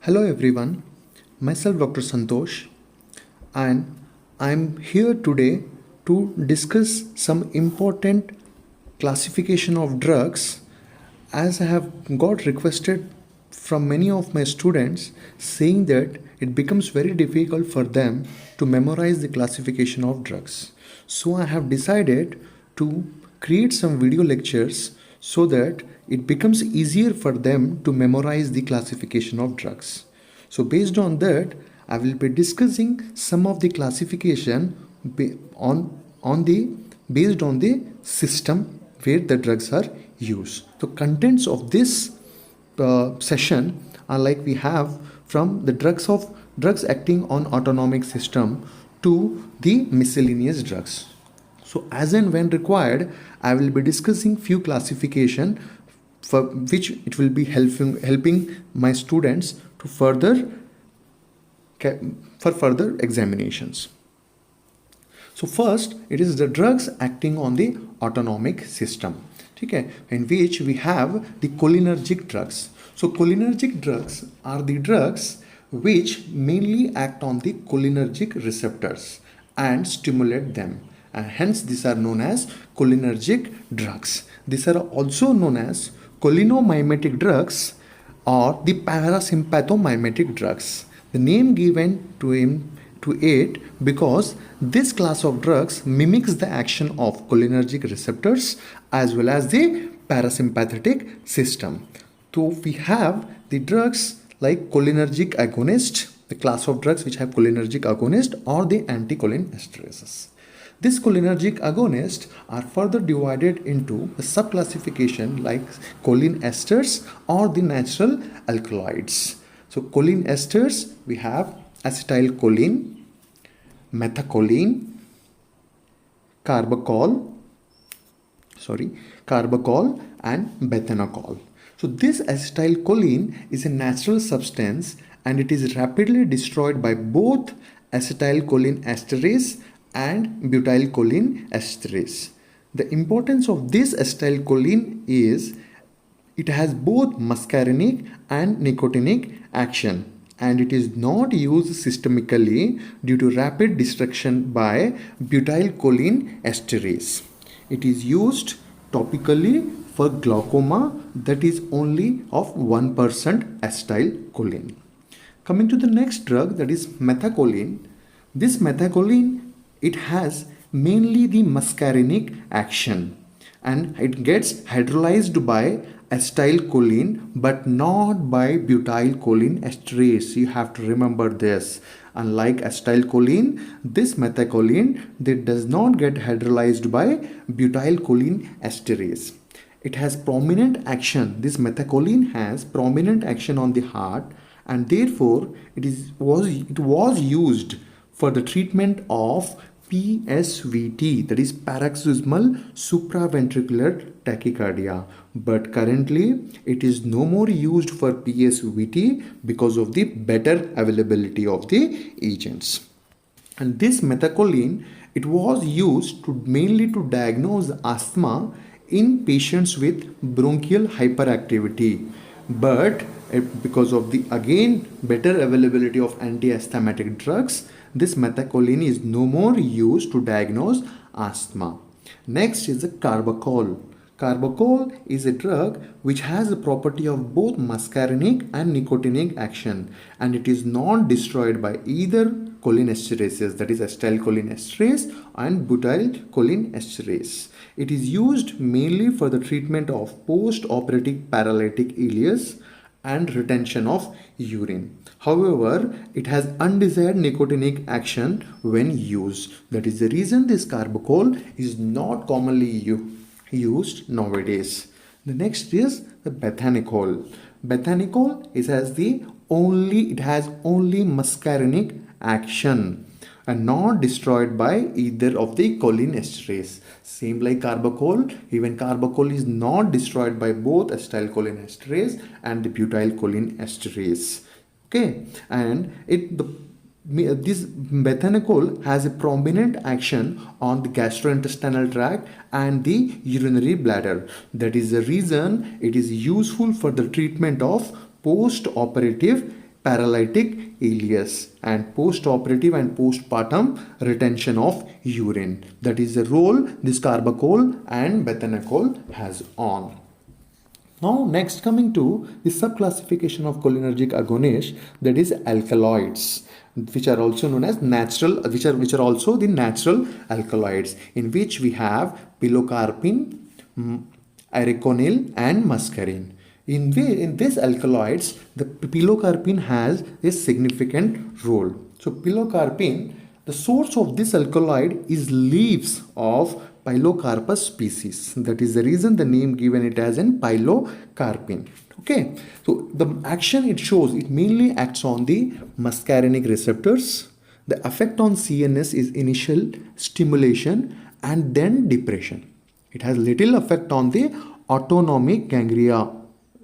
Hello everyone, myself Dr. Santosh, and I'm here today to discuss some important classification of drugs, as I have got requested from many of my students saying that it becomes very difficult for them to memorize the classification of drugs. So I have decided to create some video lectures so that it becomes easier for them to memorize the classification of drugs. So based on that, I will be discussing some of the classification based on the system where the drugs are used. The contents of this session are like we have from the drugs acting on autonomic system to the miscellaneous drugs. So as and when required, I will be discussing few classification for which it will be helping my students to further examinations. So first, it is the drugs acting on the autonomic system, okay, in which we have the cholinergic drugs. So cholinergic drugs are the drugs which mainly act on the cholinergic receptors and stimulate them, and hence these are known as cholinergic drugs. These are also known as cholinomimetic drugs or the parasympathomimetic drugs. The name given to it because this class of drugs mimics the action of cholinergic receptors as well as the parasympathetic system. So we have the drugs like cholinergic agonist, the class of drugs which have cholinergic agonist, or the anticholinesterases. These cholinergic agonists are further divided into a subclassification like choline esters or the natural alkaloids. So choline esters, we have acetylcholine, methacholine, carbachol and bethanechol. So this acetylcholine is a natural substance and it is rapidly destroyed by both acetylcholinesterase and butyrylcholinesterase. The importance of this acetylcholine is it has both muscarinic and nicotinic action, and it is not used systemically due to rapid destruction by butyrylcholinesterase. It is used topically for glaucoma that is only of 1% acetylcholine. Coming to the next drug, that is methacholine. This methacholine, it has mainly the muscarinic action and it gets hydrolyzed by acetylcholine but not by butyrylcholinesterase. You have to remember this. Unlike acetylcholine, this methacholine that does not get hydrolyzed by butyrylcholinesterase. It has prominent action. This methacholine has prominent action on the heart, and therefore it was used for the treatment of PSVT, that is paroxysmal supraventricular tachycardia, but currently it is no more used for PSVT because of the better availability of the agents. And this methacholine, it was used mainly to diagnose asthma in patients with bronchial hyperactivity, but because of the again better availability of anti-asthmatic drugs, this methacholine is no more used to diagnose asthma. Next is the carbachol. Carbachol is a drug which has the property of both muscarinic and nicotinic action, and it is not destroyed by either cholinesterases, that is acetylcholinesterase and butyrylcholinesterase. It is used mainly for the treatment of post-operative paralytic ileus and retention of urine. However, it has undesired nicotinic action when used. That is the reason this carbachol is not commonly used nowadays. The next is the Bethanechol. Bethanechol has only muscarinic action and not destroyed by either of the cholinesterase. Same like carbachol, even carbachol is not destroyed by both acetylcholinesterase and the butyrylcholinesterase. Okay, and this bethanechol has a prominent action on the gastrointestinal tract and the urinary bladder. That is the reason it is useful for the treatment of post-operative paralytic ileus and post-operative and postpartum retention of urine. That is the role this carbachol and bethanechol has on. Now next coming to the subclassification of cholinergic agonists, that is alkaloids, which are also known as natural, which are also the natural alkaloids, in which we have pilocarpine, iriconil and muscarine. In these alkaloids, the pilocarpine has a significant role. So pilocarpine, the source of this alkaloid is leaves of Pilocarpus species. That is the reason the name given it as in pilocarpine. Okay, so the action it shows, it mainly acts on the muscarinic receptors. The effect on CNS is initial stimulation and then depression. It has little effect on the autonomic ganglia.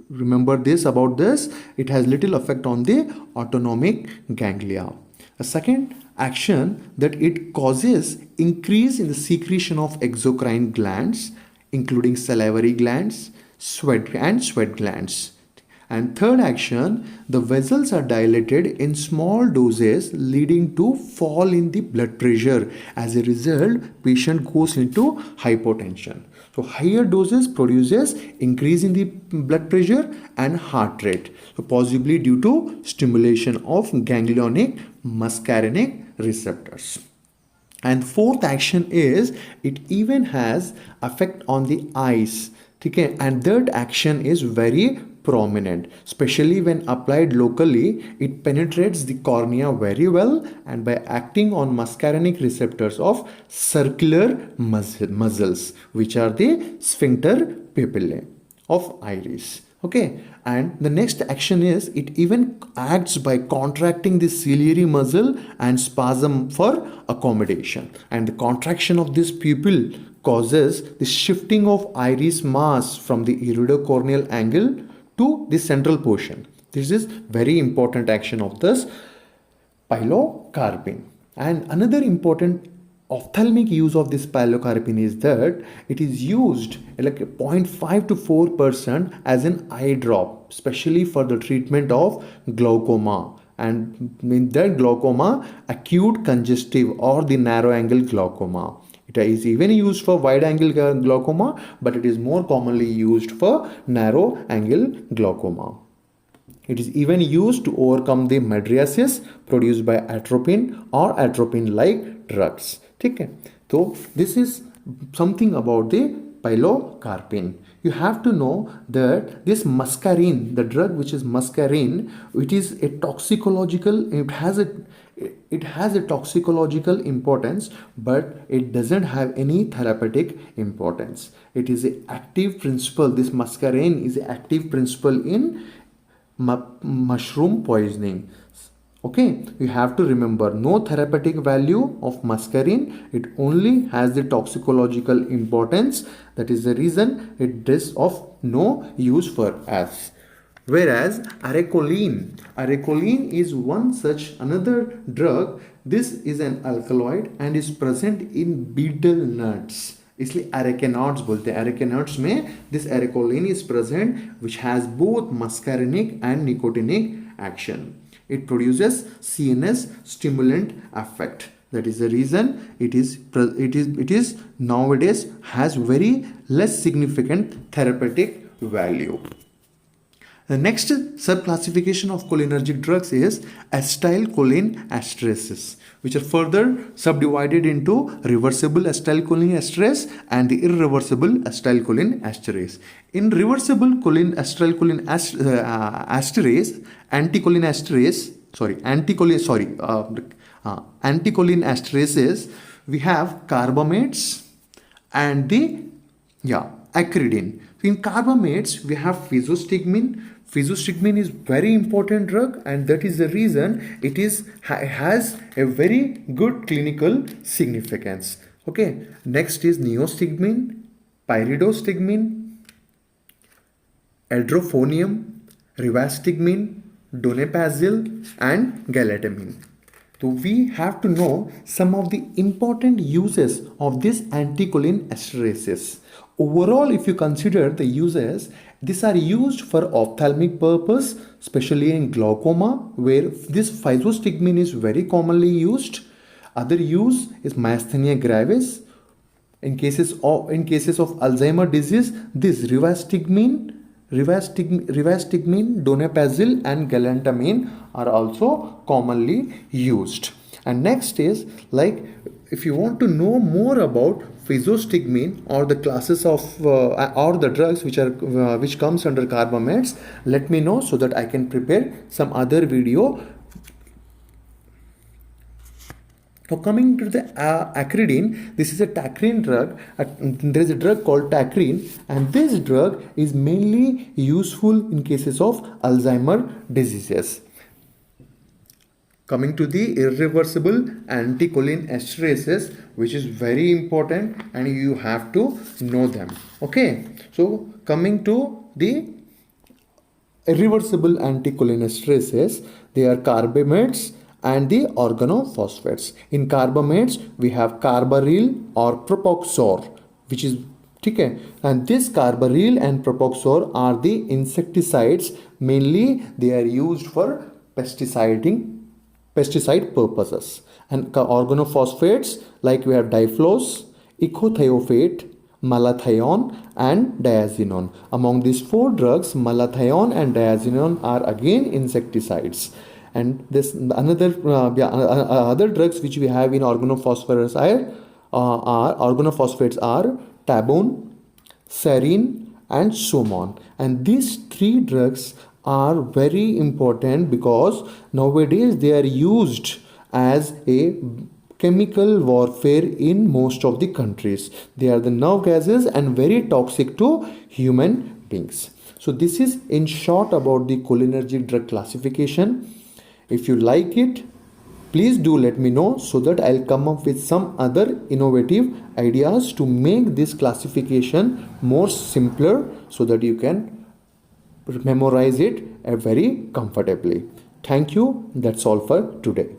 Remember this about this, it has little effect on the autonomic ganglia. A second action, that it causes increase in the secretion of exocrine glands, including salivary glands, sweat glands. And third action, the vessels are dilated in small doses, leading to fall in the blood pressure. As a result, patient goes into hypotension. So higher doses produces increase in the blood pressure and heart rate. So possibly due to stimulation of ganglionic muscarinic receptors. And fourth action is it even has effect on the eyes. Okay? And that action is very prominent, especially when applied locally. It penetrates the cornea very well, and by acting on muscarinic receptors of circular muscles, which are the sphincter pupillae of iris. Okay, and the next action is it even acts by contracting the ciliary muscle and spasm for accommodation, and the contraction of this pupil causes the shifting of iris mass from the iridocorneal angle to the central portion. This is very important action of this pilocarpine. And another important ophthalmic use of this pilocarpine is that it is used like 0.5 to 4% as an eye drop, especially for the treatment of glaucoma. And in that glaucoma, acute congestive or the narrow angle glaucoma. It is even used for wide angle glaucoma, but it is more commonly used for narrow angle glaucoma. It is even used to overcome the mydriasis produced by atropine or atropine-like drugs. Okay. So this is something about the pilocarpine. You have to know that this muscarine, the drug which is muscarine, it is a toxicological, it has a toxicological importance, but it doesn't have any therapeutic importance. It is an active principle. This muscarine is an active principle in mushroom poisoning. Okay, you have to remember no therapeutic value of muscarine. It only has the toxicological importance. That is the reason it is of no use for us. Whereas iricolene is one such another drug. This is an alkaloid and is present in betel nuts. इसलिए अरेकेनॉट्स बोलते हैं. अरेकेनॉट्स में this iricolene is present, which has both muscarinic and nicotinic action. It produces CNS stimulant effect. That is the reason it is nowadays has very less significant therapeutic value. The next subclassification of cholinergic drugs is acetylcholinesterases, which are further subdivided into reversible acetylcholinesterase and the irreversible acetylcholinesterase. In reversible anticholinesterases, we have carbamates and the acridine. In carbamates, we have physostigmine. Physostigmine is very important drug, and that is the reason it has a very good clinical significance. Okay, next is neostigmine, pyridostigmine, eldrophonium, rivastigmine, donepezil and galantamine. So we have to know some of the important uses of this anticholinesterases. Overall, if you consider the uses, these are used for ophthalmic purpose, especially in glaucoma, where this physostigmine is very commonly used. Other use is myasthenia gravis. In cases of Alzheimer disease, this rivastigmine, donepezil, and galantamine are also commonly used. And next is, like, if you want to know more about physostigmine or the classes of or the drugs which comes under carbamates, let me know so that I can prepare some other video. Now coming to the acridine, this is a tacrine drug. There is a drug called tacrine, and this drug is mainly useful in cases of Alzheimer diseases. Coming to the irreversible anticholinesterases, which is very important and you have to know them. Okay, so coming to the irreversible anticholinesterases, they are carbamates and the organophosphates. In carbamates, we have carbaryl or propoxor, which is okay, and this carbaryl and propoxor are the insecticides. Mainly they are used for pesticide purposes. And organophosphates, like we have diflose, icothiopate, malathion, and diazinon. Among these four drugs, malathion and diazinon are again insecticides. And this other drugs which we have in organophosphates are tabone, serine, and sumon. And these three drugs are very important because nowadays they are used as a chemical warfare in most of the countries. They are the nerve gases and very toxic to human beings. So this is in short about the cholinergic drug classification. If you like it, please do let me know so that I'll come up with some other innovative ideas to make this classification more simpler so that you can memorize it very comfortably. Thank you. That's all for today.